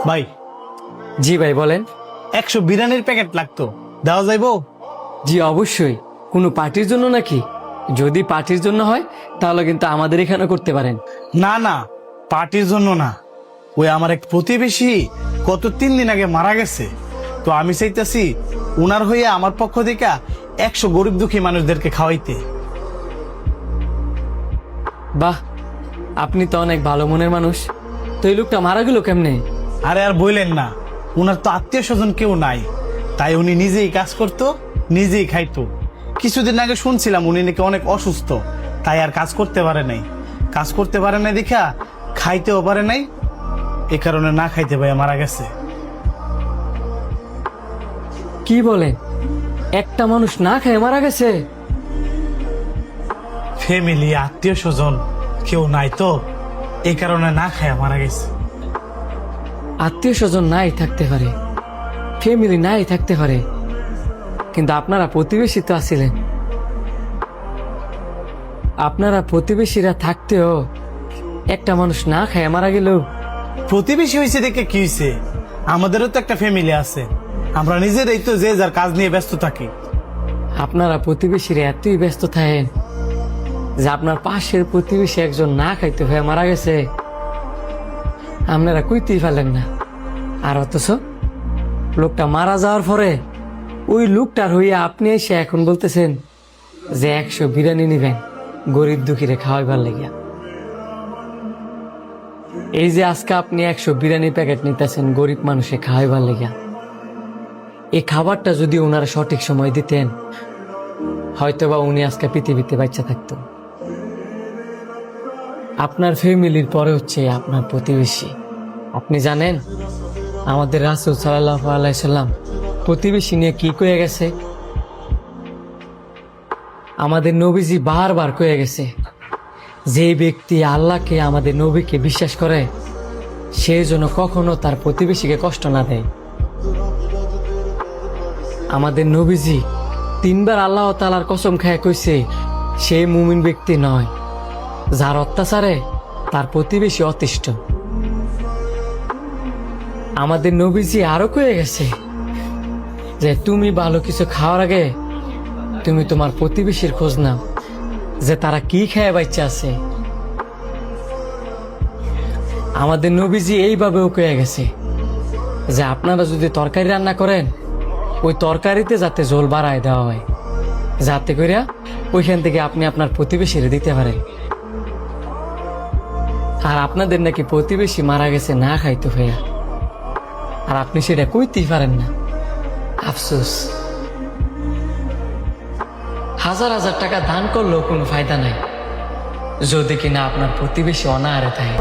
ভাই, জি ভাই বলেন। 100 বিরিয়ানির প্যাকেট লাগতো, দেওয়া যাইবো? জি অবশ্যই। কোনো পার্টির জন্য নাকি? যদি পার্টির জন্য হয় তাহলে কিন্তু আমাদের এখানে করতে পারেন। না না, পার্টির জন্য না। ওই আমার এক প্রতিবেশী গত 3 দিন আগে মারা গেছে। তো আমি চাইতেছি উনার হয়ে আমার পক্ষ থেকে 100 গরিব দুঃখী মানুষদেরকে খাওয়াইতে। বাহ, আপনি তো অনেক ভালো মনের মানুষ। তো এই লোকটা মারা গেল কেমনে? আরে আর বললেন না, উনার তো আত্মীয় স্বজন কেউ নাই, তাই উনি নিজেই কাজ করতো, নিজেই খাইতো। কিছুদিন আগে শুনছিলাম উনি নাকি অনেক অসুস্থ, তাই আর কাজ করতে পারে নাই। কাজ করতে পারে নাই দেখা খাইতেও পারে নাই, এ কারণে না খাইতে পারে মারা গেছে। কি বলেন, একটা মানুষ না খেয়ে মারা গেছে? ফ্যামিলি আত্মীয় স্বজন কেউ নাই তো, এই কারণে না খায় মারা গেছে। আত্মীয় স্বজন নাই থাকতে পারে, ফ্যামিলি নাই থাকতে পারে, কিন্তু আপনারা প্রতিবেশী তো আছিলেন। আপনারা প্রতিবেশীরা থাকতেও একটা মানুষ না খায় মারা গেল। প্রতিবেশী হয়েছে দেখে কি হয়েছে, আমাদেরও তো একটা ফ্যামিলি আছে। আমরা নিজেরাই তো যে যার কাজ নিয়ে ব্যস্ত থাকি। আপনারা প্রতিবেশীরা এতই ব্যস্ত থাকেন যে আপনার পাশের প্রতিবেশী একজন না খাইতে হয়ে মারা গেছে, আপনারা কইতেই পারলেন না। আর অথচ লোকটা মারা যাওয়ার পরে ওই লোকটার হইয়া আপনি এসে এখন বলতেছেন যে 100 বিরিয়ানি নিবেন গরিব দুঃখীরে খাওয়াইবার লেগিয়া। এই যে আজকে আপনি 100 বিরিয়ানি প্যাকেট নিতেছেন গরিব মানুষে খাওয়াইবার লেগিয়া, এই খাবারটা যদি ওনারা সঠিক সময় দিতেন হয়তোবা উনি আজকে পৃথিবীতে বাচ্চা থাকতো। আপনার ফ্যামিলির পরে হচ্ছে আপনার প্রতিবেশী। আপনি জানেন আমাদের রাসূল সাল্লাল্লাহু আলাইহি সাল্লাম প্রতিবেশী নিয়ে কি কয়ে গেছে? আমাদের নবীজি বারবার কয়ে গেছে, যে ব্যক্তি আল্লাহকে আমাদের নবীকে বিশ্বাস করে সে যেন কখনো তার প্রতিবেশীকে কষ্ট না দেয়। আমাদের নবীজি 3 বার আল্লাহ তাআলার কসম খায় কইছে সেই মুমিন ব্যক্তি নয় যার অত্যাচারে তার প্রতিবেশী অতিষ্ঠ। আমাদের নবীজি আরো কয়ে গেছে যে তুমি ভালো কিছু খাওয়ার আগে তুমি তোমার প্রতিবেশীর খোঁজ নাও যে তারা কি খেয়ে বাচ্চা আছে। আমাদের নবীজি এইভাবেও কয়ে গেছে যে আপনারা যদি তরকারি রান্না করেন ওই তরকারিতে যাতে ঝোল বাড়ায় দেওয়া হয়, যাতে করিয়া ওইখান থেকে আপনি আপনার প্রতিবেশীরে দিতে পারেন। আর আপনাদের নাকি প্রতিবেশী মারা গেছে না খাইতে হইয়া, আর আপনি সেটা কইতেই পারেন না। আফসোস, হাজার হাজার টাকা দান করলেও কোনো ফায়দা নাই যদি কিনা আপনার প্রতিবেশী অনাহারে থাকে।